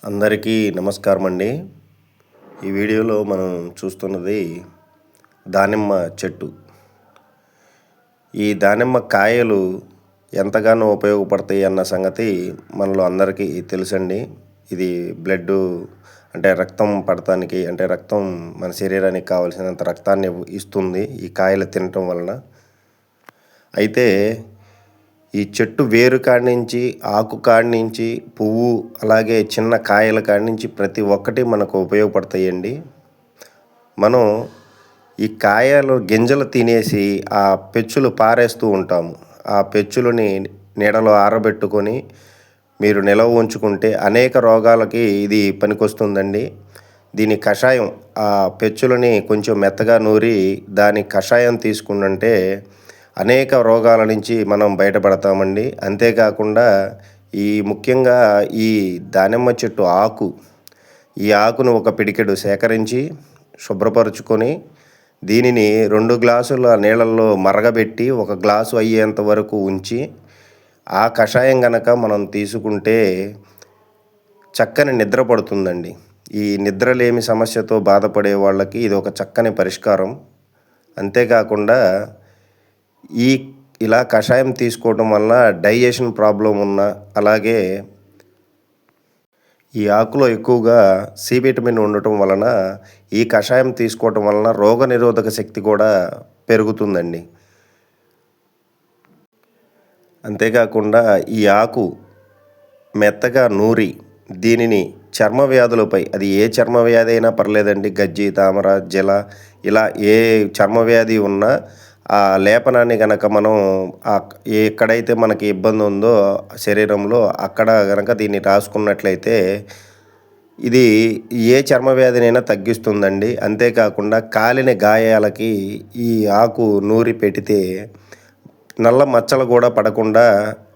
అందరికీ నమస్కారం అండి. ఈ వీడియోలో మనం చూస్తున్నది దానిమ్మ చెట్టు. ఈ దానిమ్మ కాయలు ఎంతగానో ఉపయోగపడతాయి అన్న సంగతి మనలో అందరికీ తెలుసండి. ఇది అంటే రక్తం పడటానికి, అంటే రక్తం మన శరీరానికి కావాల్సినంత రక్తాన్ని ఇస్తుంది ఈ కాయలు తినటం వలన. అయితే ఈ చెట్టు వేరు కాడి నుంచి, ఆకు కాడి నుంచి, పువ్వు, అలాగే చిన్న కాయల కాడి నుంచి ప్రతి ఒక్కటి మనకు ఉపయోగపడతాయండి. మనం ఈ కాయలు గింజలు తినేసి ఆ పెచ్చులు పారేస్తూ ఉంటాము. ఆ పెచ్చులని నీడలో ఆరబెట్టుకొని మీరు నిలవ ఉంచుకుంటే అనేక రోగాలకి ఇది పనికొస్తుందండి. దీని కషాయం, ఆ పెచ్చులని కొంచెం మెత్తగా నూరి దాని కషాయం తీసుకుంటే అనేక రోగాల నుంచి మనం బయటపడతామండి. అంతేకాకుండా ముఖ్యంగా ఈ దానిమ్మ చెట్టు ఈ ఆకును ఒక పిడికెడు సేకరించి శుభ్రపరుచుకొని దీనిని 2 గ్లాసుల నీళ్ళల్లో మరగబెట్టి 1 గ్లాసు అయ్యేంత వరకు ఉంచి ఆ కషాయం గనక మనం తీసుకుంటే చక్కని నిద్ర పడుతుందండి. ఈ నిద్రలేమి సమస్యతో బాధపడే వాళ్ళకి ఇది ఒక చక్కని పరిష్కారం. అంతేకాకుండా ఇలా కషాయం తీసుకోవడం వలన డైజెషన్ ప్రాబ్లం ఉన్న, అలాగే ఈ ఆకులో ఎక్కువగా సి విటమిన్ ఉండటం వలన ఈ కషాయం తీసుకోవటం వలన రోగనిరోధక శక్తి కూడా పెరుగుతుందండి. అంతేకాకుండా ఈ ఆకు మెత్తగా నూరి దీనిని చర్మ వ్యాధులపై, అది ఏ చర్మ వ్యాధి అయినా పర్లేదండి, గజ్జి, తామర, జల, ఇలా ఏ చర్మ వ్యాధి ఉన్నా ఆ లేపనాన్ని గనక మనం ఎక్కడైతే మనకి ఇబ్బంది ఉందో శరీరంలో అక్కడ గనక దీన్ని రాసుకున్నట్లయితే ఇది ఏ చర్మ వ్యాధినైనా తగ్గిస్తుందండి. అంతేకాకుండా కాలిన గాయాలకి ఈ ఆకు నూరి పెడితే నల్ల మచ్చలు కూడా పడకుండా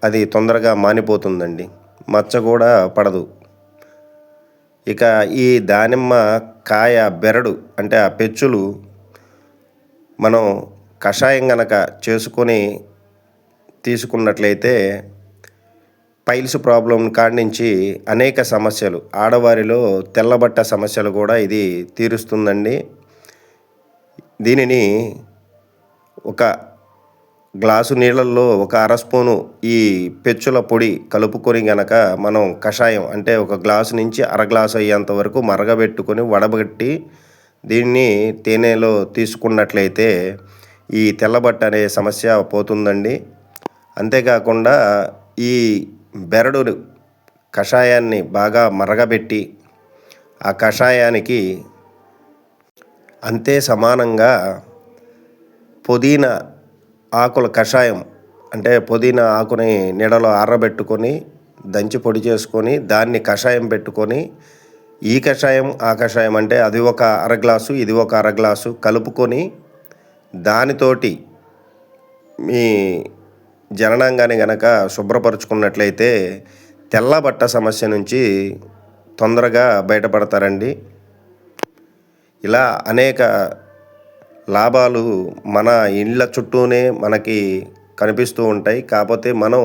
అది తొందరగా మానిపోతుందండి. మచ్చ కూడా పడదు. ఇక ఈ దానిమ్మ కాయ బెరడు, అంటే ఆ పెచ్చులు మనం కషాయం గనక చేసుకొని తీసుకున్నట్లయితే పైల్స్ ప్రాబ్లం కాడి నుంచి అనేక సమస్యలు, ఆడవారిలో తెల్లబట్ట సమస్యలు కూడా ఇది తీరుస్తుందండి. దీనిని ఒక గ్లాసు నీళ్ళల్లో 1/2 స్పూను ఈ పెచ్చుల పొడి కలుపుకొని గనక మనం కషాయం, అంటే 1 గ్లాసు నుంచి 1/2 గ్లాసు అయ్యేంత వరకు మరగబెట్టుకొని వడబెట్టి దీన్ని తేనెలో తీసుకున్నట్లయితే ఈ తెల్లబట్ట అనే సమస్య పోతుందండి. అంతేకాకుండా ఈ బెరడు కషాయాన్ని బాగా మరగబెట్టి ఆ కషాయానికి అంతే సమానంగా పుదీనా ఆకుల కషాయం, అంటే పుదీనా ఆకుని నీడలో ఆరబెట్టుకొని దంచి పొడి చేసుకొని దాన్ని కషాయం పెట్టుకొని ఈ కషాయం, ఆ కషాయం, అంటే అది 1/2 గ్లాసు, ఇది 1/2 గ్లాసు కలుపుకొని దానితోటి మీ జననాంగాన్ని గనక శుభ్రపరుచుకున్నట్లయితే తెల్లబట్ట సమస్య నుంచి తొందరగా బయటపడతారండి. ఇలా అనేక లాభాలు మన ఇళ్ళ చుట్టూనే మనకి కనిపిస్తూ ఉంటాయి. కాకపోతే మనం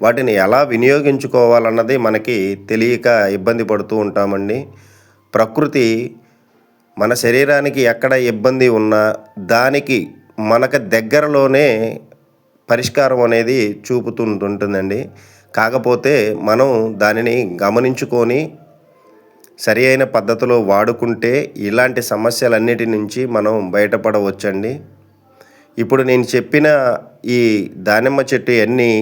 వాటిని ఎలా వినియోగించుకోవాలన్నది మనకి తెలియక ఇబ్బంది పడుతూ ఉంటామండి. ప్రకృతి మన శరీరానికి ఎక్కడ ఇబ్బంది ఉన్నా దానికి మనకు దగ్గరలోనే పరిష్కారం అనేది చూపుతుంటుందండి. కాకపోతే మనం దానిని గమనించుకొని సరి అయిన పద్ధతిలో వాడుకుంటే ఇలాంటి సమస్యలన్నిటి నుంచి మనం బయటపడవచ్చండి. ఇప్పుడు నేను చెప్పిన ఈ దానిమ్మ చెట్టు అన్నీ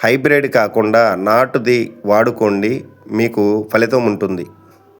హైబ్రిడ్ కాకుండా నాటుది వాడుకోండి, మీకు ఫలితం ఉంటుంది.